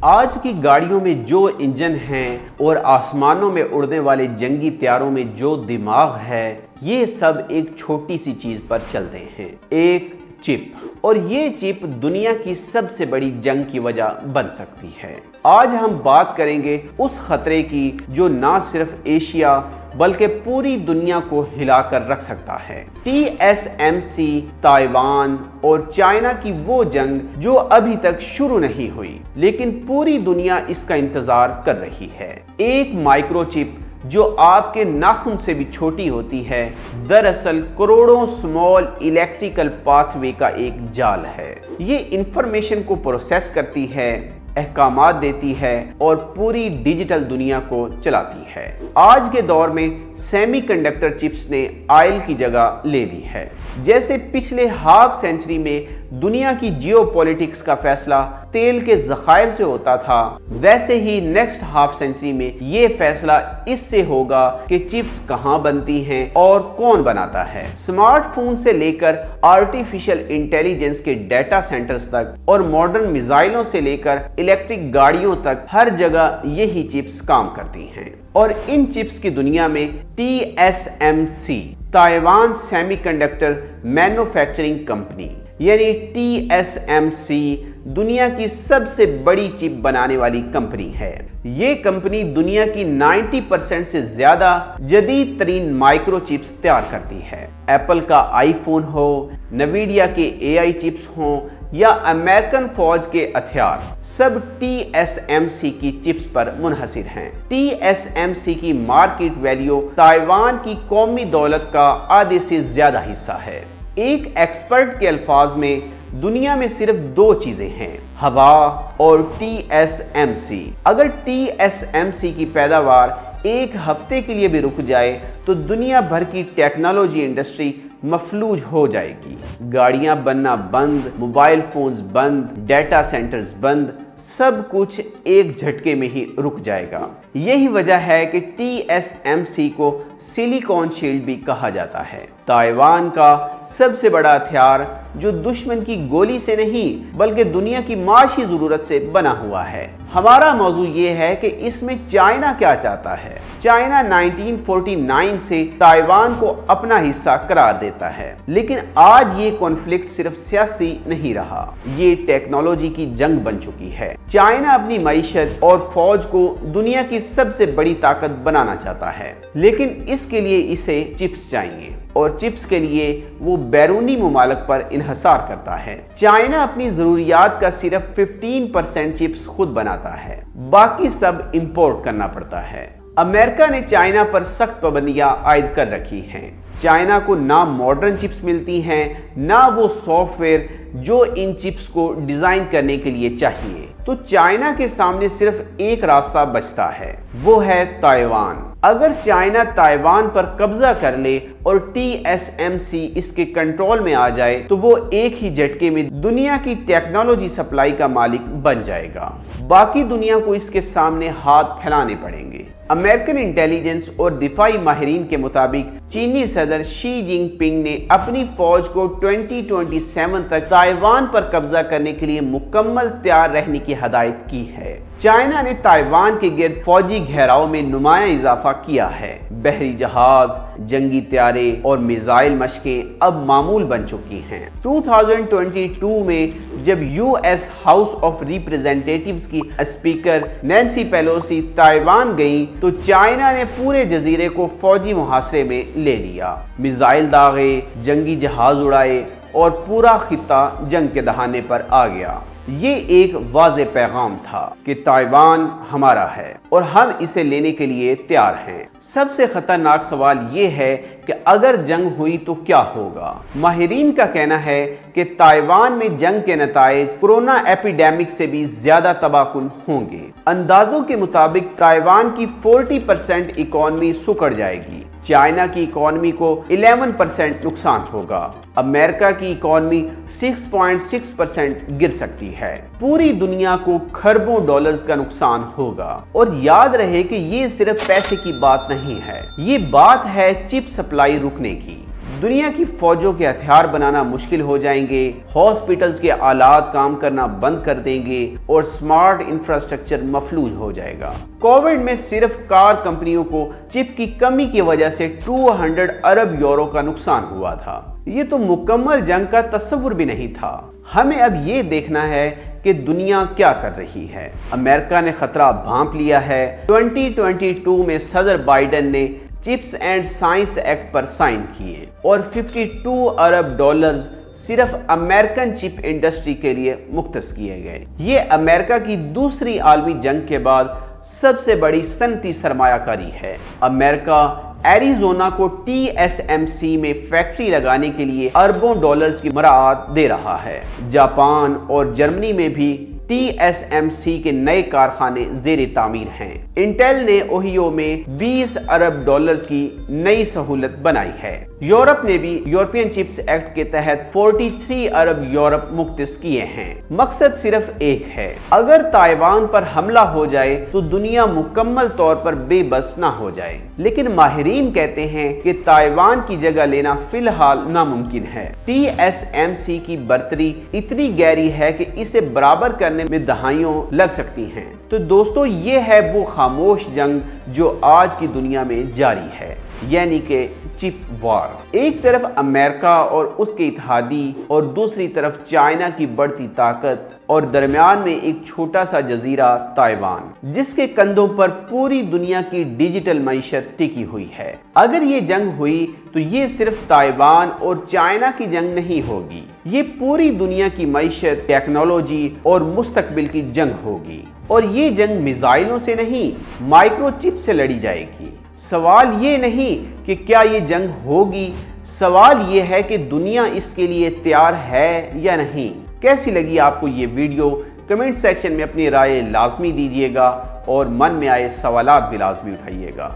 آج کی گاڑیوں میں جو انجن ہیں اور آسمانوں میں اڑنے والے جنگی طیاروں میں جو دماغ ہے، یہ سب ایک چھوٹی سی چیز پر چلتے ہیں، ایک چپ۔ اور یہ چپ دنیا کی سب سے بڑی جنگ کی وجہ بن سکتی ہے۔ آج ہم بات کریں گے اس خطرے کی جو نہ صرف ایشیا بلکہ پوری دنیا کو ہلا کر رکھ سکتا ہے۔ TSMC، تائیوان اور چائنا کی وہ جنگ جو ابھی تک شروع نہیں ہوئی لیکن پوری دنیا اس کا انتظار کر رہی ہے۔ ایک مائکرو چپ جو آپ کے ناخن سے بھی چھوٹی ہوتی ہے، دراصل کروڑوں سمال الیکٹریکل پاتھ وے کا ایک جال ہے۔ یہ انفارمیشن کو پروسیس کرتی ہے، احکامات دیتی ہے اور پوری ڈیجیٹل دنیا کو چلاتی ہے۔ آج کے دور میں سیمی کنڈکٹر چپس نے آئل کی جگہ لے لی ہے۔ جیسے پچھلے ہاف سینچری میں دنیا کی جیو پولیٹکس کا فیصلہ تیل کے ذخائر سے ہوتا تھا، ویسے ہی نیکسٹ ہاف سینچری میں یہ فیصلہ اس سے ہوگا کہ چپس کہاں بنتی ہیں اور کون بناتا ہے۔ سمارٹ فون سے لے کر آرٹیفیشل انٹیلیجنس کے ڈیٹا سینٹرز تک اور ماڈرن میزائلوں سے لے کر الیکٹرک گاڑیوں تک ہر جگہ یہی چپس کام کرتی ہیں۔ اور ان چپس کی دنیا میں TSMC، Taiwan semi conductor manufacturing company یعنی TSMC دنیا کی سب سے بڑی چپ بنانے والی کمپنی ہے۔ یہ کمپنی دنیا کی 90% سے زیادہ جدید ترین مائکرو چپس تیار کرتی ہے۔ ایپل کا آئی فون ہو، نویڈیا کے AI چپس ہوں یا امریکن فوج کے ہتھیار، سب TSMC کی چپس پر منحصر ہیں۔ TSMC کی مارکیٹ ویلیو تائیوان کی قومی دولت کا آدھے سے زیادہ حصہ ہے۔ ایک ایکسپرٹ کے الفاظ میں دنیا میں صرف دو چیزیں ہیں، ہوا اور TSMC۔ اگر TSMC کی پیداوار ایک ہفتے کے لیے بھی رک جائے تو دنیا بھر کی ٹیکنالوجی انڈسٹری مفلوج ہو جائے گی۔ گاڑیاں بننا بند، موبائل فونز بند، ڈیٹا سینٹرز بند، سب کچھ ایک جھٹکے میں ہی رک جائے گا۔ یہی وجہ ہے کہ TSMC کو سلیکون شیلڈ بھی کہا جاتا ہے۔ تائیوان کا سب سے بڑا ہتھیار جو دشمن کی گولی سے نہیں بلکہ دنیا کی معاشی ضرورت سے بنا ہوا ہے۔ ہمارا موضوع یہ ہے کہ اس میں چائنا کیا چاہتا ہے۔ چائنا 1949 سے تائیوان کو اپنا حصہ قرار دیتا ہے، لیکن آج یہ کانفلکٹ صرف سیاسی نہیں رہا، یہ ٹیکنالوجی کی جنگ بن چکی ہے۔ چائنا اپنی معیشت اور فوج کو دنیا کی سب سے بڑی طاقت بنانا چاہتا ہے، لیکن اس کے لیے اسے چپس چاہیے اور چپس کے لیے وہ بیرونی ممالک پر انحصار کرتا ہے۔ چائنا اپنی ضروریات کا صرف 15% چپس خود بناتا ہے، باقی سب امپورٹ کرنا پڑتا ہے۔ امریکہ نے چائنا پر سخت پابندیاں عائد کر رکھی ہیں۔ چائنا کو نہ ماڈرن چپس ملتی ہیں نہ وہ سافٹ ویئر جو ان چپس کو ڈیزائن کرنے کے لیے چاہیے۔ تو چائنا کے سامنے صرف ایک راستہ بچتا ہے، وہ ہے تائیوان۔ اگر چائنا تائیوان پر قبضہ کر لے اور TSMC اس کے کنٹرول میں آ جائے تو وہ ایک ہی جھٹکے میں دنیا کی ٹیکنالوجی سپلائی کا مالک بن جائے گا۔ باقی دنیا کو اس کے سامنے ہاتھ پھیلانے پڑیں گے۔ امریکن انٹیلیجنس اور دفاعی ماہرین کے مطابق چینی صدر شی جن پنگ نے اپنی فوج کو 2027 تک تائیوان پر قبضہ کرنے کے لیے مکمل تیار رہنے کی ہدایت کی ہے۔ چائنا نے تائیوان کے گرد فوجی گھیراؤ میں نمایاں اضافہ کیا ہے۔ بحری جہاز، جنگی طیارے اور میزائل مشقیں اب معمول بن چکی ہیں۔ 2022 میں جب US ہاؤس آف ریپریزنٹیٹیوز کی اسپیکر نینسی پیلوسی تائیوان گئیں تو چائنا نے پورے جزیرے کو فوجی محاصرے میں لے لیا، میزائل داغے، جنگی جہاز اڑائے اور پورا خطہ جنگ کے دہانے پر آ گیا۔ یہ ایک واضح پیغام تھا کہ تائیوان ہمارا ہے اور ہم اسے لینے کے لیے تیار ہیں۔ سب سے خطرناک سوال یہ ہے کہ اگر جنگ ہوئی تو کیا ہوگا؟ ماہرین کا کہنا ہے کہ تائیوان میں جنگ کے نتائج کورونا ایپیڈیمک سے بھی زیادہ تباہ کن ہوں گے۔ اندازوں کے مطابق تائیوان کی 40% اکانومی سکڑ جائے گی، چائنا کی اکانومی کو 11% نقصان ہوگا، امریکہ کی اکانومی 6.6% گر سکتی ہے۔ پوری دنیا کو کھربوں ڈالرز کا نقصان ہوگا۔ اور یاد رہے کہ یہ صرف پیسے کی بات نہیں ہے، یہ بات ہے چپ سپلائی رکنے کی۔ دنیا کی فوجوں کے ہتھیار بنانا مشکل ہو جائیں گے، ہاسپٹلز کے آلات کام کرنا بند کر دیں گے اور سمارٹ انفراسٹرکچر مفلوج ہو جائے گا۔ کووڈ میں صرف کار کمپنیوں کو چپ کی کمی کی وجہ سے 200 ارب یورو کا نقصان ہوا تھا۔ یہ تو مکمل جنگ کا تصور بھی نہیں تھا۔ ہمیں اب یہ دیکھنا ہے کہ دنیا کیا کر رہی ہے۔ امریکہ نے خطرہ بھانپ لیا ہے۔ 2022 میں صدر بائیڈن نے چپس اینڈ سائنس ایکٹ پر سائن کیے اور 52 ارب ڈالرز صرف امریکن چپ انڈسٹری کے لیے مختص کیے گئے۔ یہ امریکہ کی دوسری عالمی جنگ کے بعد سب سے بڑی صنعتی سرمایہ کاری ہے۔ امریکہ ایریزونا کو TSMC میں فیکٹری لگانے کے لیے اربوں ڈالرز کی مراعات دے رہا ہے۔ جاپان اور جرمنی میں بھی TSMC کے نئے کارخانے زیر تعمیر ہیں۔ انٹیل نے اوہیو میں 20 ارب ڈالرز کی نئی سہولت بنائی ہے۔ یورپ نے بھی یورپین چپس ایکٹ کے تحت 43 ارب یورپ مختص کیے ہیں۔ مقصد صرف ایک ہے، اگر تائیوان پر حملہ ہو جائے تو دنیا مکمل طور پر بے بس نہ ہو جائے، لیکن ماہرین کہتے ہیں کہ تائیوان کی جگہ لینا فی الحال ناممکن ہے۔ TSMC کی برتری اتنی گہری ہے کہ اسے برابر کرنے میں دہائیوں لگ سکتی ہیں۔ تو دوستو، یہ ہے وہ خاموش جنگ جو آج کی دنیا میں جاری ہے، یعنی کہ چپ وار۔ ایک طرف امریکہ اور اس کے اتحادی اور دوسری طرف چائنا کی بڑھتی طاقت اور درمیان میں ایک چھوٹا سا جزیرہ تائیوان، جس کے کندھوں پر پوری دنیا کی ڈیجیٹل معیشت ٹکی ہوئی ہے۔ اگر یہ جنگ ہوئی تو یہ صرف تائیوان اور چائنا کی جنگ نہیں ہوگی، یہ پوری دنیا کی معیشت، ٹیکنالوجی اور مستقبل کی جنگ ہوگی۔ اور یہ جنگ میزائلوں سے نہیں، مائکرو چپ سے لڑی جائے گی۔ سوال یہ نہیں کہ کیا یہ جنگ ہوگی، سوال یہ ہے کہ دنیا اس کے لیے تیار ہے یا نہیں۔ کیسی لگی آپ کو یہ ویڈیو؟ کمنٹ سیکشن میں اپنی رائے لازمی دیجیے گا اور من میں آئے سوالات بھی لازمی اٹھائیے گا۔